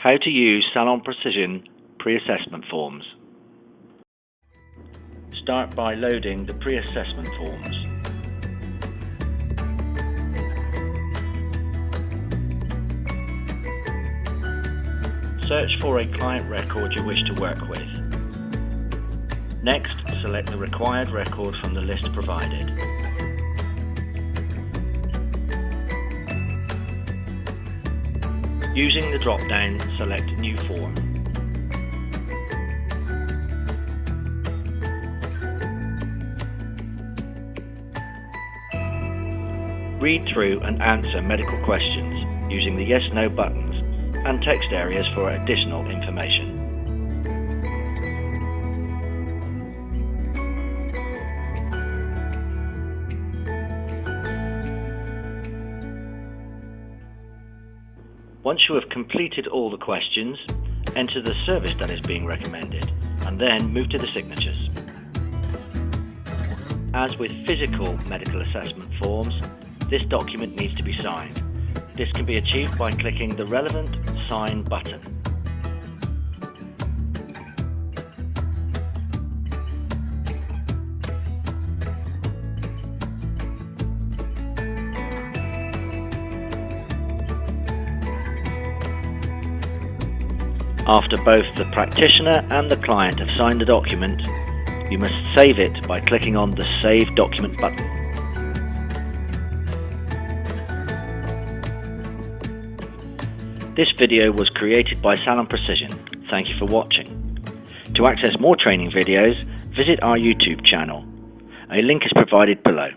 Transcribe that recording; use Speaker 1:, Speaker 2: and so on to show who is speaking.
Speaker 1: How to use Salon Precision pre-assessment forms. Start by loading the pre-assessment forms. Search for a client record you wish to work with. Next, select the required record from the list provided. Using the drop-down, select New Form. Read through and answer medical questions using the yes/no buttons and text areas for additional information. Once you have completed all the questions, enter the service that is being recommended and then move to the signatures. As with physical medical assessment forms, this document needs to be signed. This can be achieved by clicking the relevant Sign button. After both the practitioner and the client have signed the document, you must save it by clicking on the Save Document button. This video was created by Salon Precision. Thank you for watching. To access more training videos, visit our YouTube channel. A link is provided below.